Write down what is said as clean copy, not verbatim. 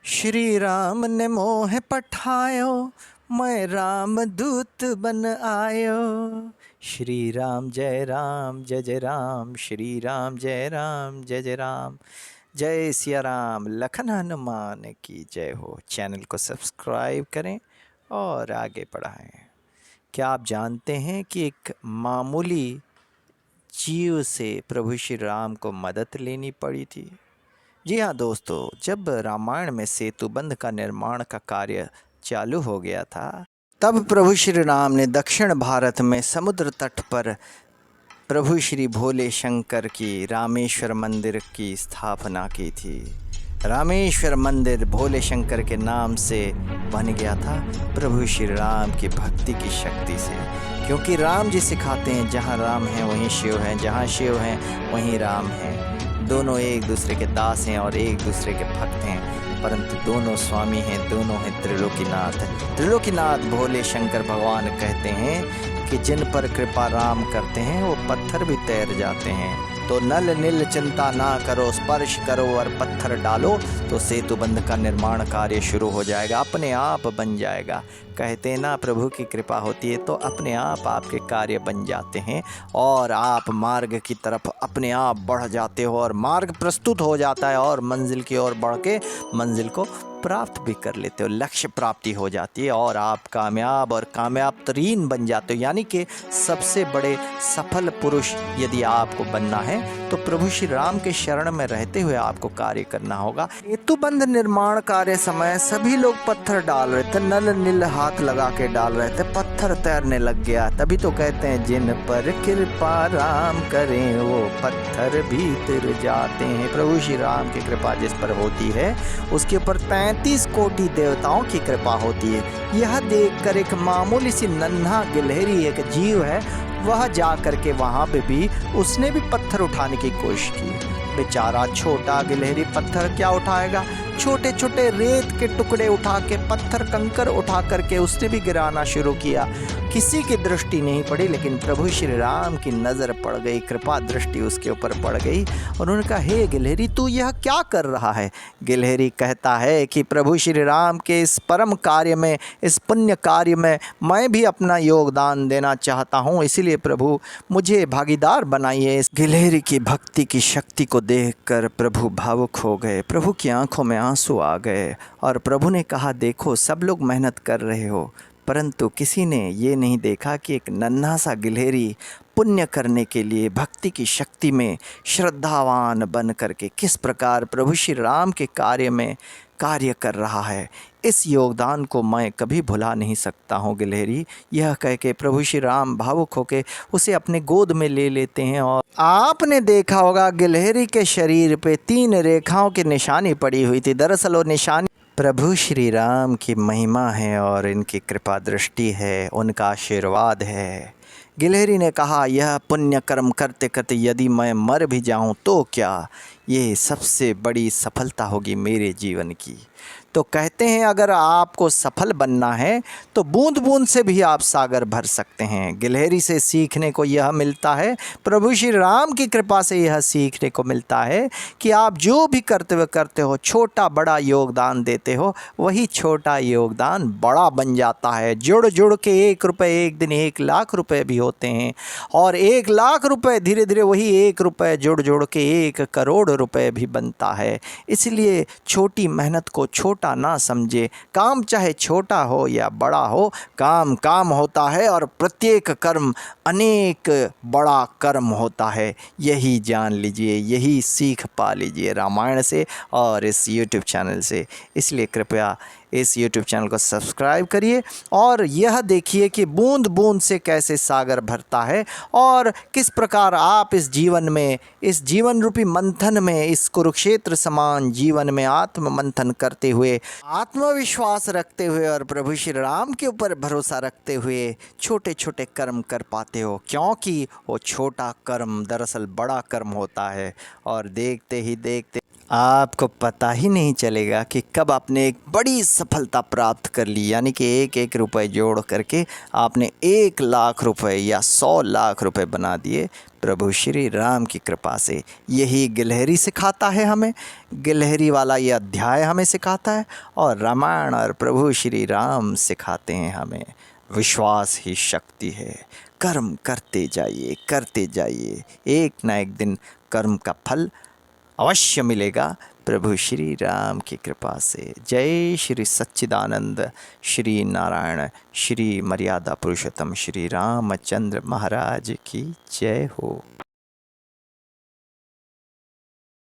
श्री राम ने मोह पठायो, मैं राम दूत बन आयो। श्री राम जय राम जय जय राम, श्री राम जय राम जय जय राम। जय सिया राम, लखन हनुमान की जय हो। चैनल को सब्सक्राइब करें और आगे बढ़ाएं। क्या आप जानते हैं कि एक मामूली जीव से प्रभु श्री राम को मदद लेनी पड़ी थी? जी हाँ दोस्तों, जब रामायण में सेतुबंध का निर्माण का कार्य चालू हो गया था, तब प्रभु श्री राम ने दक्षिण भारत में समुद्र तट पर प्रभु श्री भोले शंकर की रामेश्वर मंदिर की स्थापना की थी। रामेश्वर मंदिर भोले शंकर के नाम से बन गया था प्रभु श्री राम की भक्ति की शक्ति से, क्योंकि राम जी सिखाते हैं जहाँ राम है वहीं शिव है, जहाँ शिव है वहीं राम है। दोनों एक दूसरे के दास हैं और एक दूसरे के भक्त हैं, परंतु दोनों स्वामी हैं, दोनों हैं त्रिलोकीनाथ। त्रिलोकीनाथ भोले शंकर भगवान कहते हैं कि जिन पर कृपा राम करते हैं वो पत्थर भी तैर जाते हैं। तो नल नील चिंता ना करो, स्पर्श करो और पत्थर डालो तो सेतुबंध का निर्माण कार्य शुरू हो जाएगा, अपने आप बन जाएगा। कहते हैं ना, प्रभु की कृपा होती है तो अपने आप आपके कार्य बन जाते हैं और आप मार्ग की तरफ अपने आप बढ़ जाते हो और मार्ग प्रस्तुत हो जाता है और मंजिल की ओर बढ़ के मंजिल को प्राप्त भी कर लेते हो, लक्ष्य प्राप्ति हो जाती है और आप कामयाब और कामयाब तरीन बन जाते हो। यानी कि सबसे बड़े सफल पुरुष यदि आपको बनना है तो प्रभु श्री राम के शरण में रहते हुए आपको कार्य करना होगा। सेतुबंध निर्माण कार्य समय सभी लोग पत्थर डाल रहे थे, नल नील हाथ लगा के डाल रहे थे, पत्थर तैरने लग गया। तभी तो कहते हैं जिन पर कृपा राम करें वो पत्थर भी तिर जाते हैं। प्रभु श्री राम की कृपा जिस पर होती है उसके ऊपर 33 कोटि देवताओं की कृपा होती है। यह देखकर एक मामूली सी नन्हा गिलहरी एक जीव है, वह जा कर के वहाँ पे भी उसने भी पत्थर उठाने की कोशिश की। बेचारा छोटा गिलहरी पत्थर क्या उठाएगा, छोटे छोटे रेत के टुकड़े उठा के, पत्थर कंकर उठा करके उसने भी गिराना शुरू किया। किसी की दृष्टि नहीं पड़ी, लेकिन प्रभु श्री राम की नज़र पड़ गई, कृपा दृष्टि उसके ऊपर पड़ गई और उन्होंने कहा, हे गिलहरी तू यह क्या कर रहा है? गिलहरी कहता है कि प्रभु श्री राम के इस परम कार्य में, इस पुण्य कार्य में मैं भी अपना योगदान देना चाहता हूँ, इसीलिए प्रभु मुझे भागीदार बनाइए। इस गिलहरी की भक्ति की शक्ति को देखकर प्रभु भावुक हो गए, प्रभु की आंखों में आंसू आ गए और प्रभु ने कहा, देखो सब लोग मेहनत कर रहे हो, परंतु किसी ने ये नहीं देखा कि एक नन्हा सा गिलहरी पुण्य करने के लिए भक्ति की शक्ति में श्रद्धावान बन करके किस प्रकार प्रभु श्री राम के कार्य में कार्य कर रहा है। इस योगदान को मैं कभी भुला नहीं सकता हूँ गिलहरी। यह कह के प्रभु श्री राम भावुक होकर उसे अपने गोद में ले लेते हैं और आपने देखा होगा गिलहरी के शरीर पे 3 रेखाओं की निशानी पड़ी हुई थी। दरअसल वो निशानी प्रभु श्री राम की महिमा है और इनकी कृपा दृष्टि है, उनका आशीर्वाद है। गिलहरी ने कहा, यह पुण्य कर्म करते करते यदि मैं मर भी जाऊं तो क्या, ये सबसे बड़ी सफलता होगी मेरे जीवन की। तो कहते हैं अगर आपको सफल बनना है तो बूंद बूंद से भी आप सागर भर सकते हैं। गिलहरी से सीखने को यह मिलता है, प्रभु श्री राम की कृपा से यह सीखने को मिलता है कि आप जो भी कर्तव्य करते हो, छोटा बड़ा योगदान देते हो, वही छोटा योगदान बड़ा बन जाता है। जुड़ जुड़ के 1 रुपये एक दिन 1 लाख रुपए भी होते हैं और 1 लाख रुपए धीरे धीरे वही 1 रुपये जुड़ जुड़ के 1 करोड़ रुपए भी बनता है। इसलिए छोटी मेहनत को छोटा ना समझे, काम चाहे छोटा हो या बड़ा हो, काम काम होता है और प्रत्येक कर्म अनेक बड़ा कर्म होता है। यही जान लीजिए, यही सीख पा लीजिए रामायण से और इस YouTube चैनल से। इसलिए कृपया इस YouTube चैनल को सब्सक्राइब करिए और यह देखिए कि बूंद बूंद से कैसे सागर भरता है और किस प्रकार आप इस जीवन में, इस जीवन रूपी मंथन में, इस कुरुक्षेत्र समान जीवन में आत्म मंथन करते हुए, आत्मविश्वास रखते हुए और प्रभु श्री राम के ऊपर भरोसा रखते हुए छोटे छोटे कर्म कर पाते हो, क्योंकि वो छोटा कर्म दरअसल बड़ा कर्म होता है और देखते ही देखते आपको पता ही नहीं चलेगा कि कब आपने एक बड़ी सफलता प्राप्त कर ली, यानी कि एक एक रुपए जोड़ करके आपने 1 लाख रुपए या 100 लाख रुपए बना दिए प्रभु श्री राम की कृपा से। यही गिलहरी सिखाता है हमें, गिलहरी वाला ये अध्याय हमें सिखाता है, और रामायण और प्रभु श्री राम सिखाते हैं हमें विश्वास ही शक्ति है। कर्म करते जाइए, करते जाइए, एक ना एक दिन कर्म का फल अवश्य मिलेगा प्रभु श्री राम की कृपा से। जय श्री सच्चिदानंद श्री नारायण श्री मर्यादा पुरुषोत्तम श्री रामचंद्र महाराज की जय हो।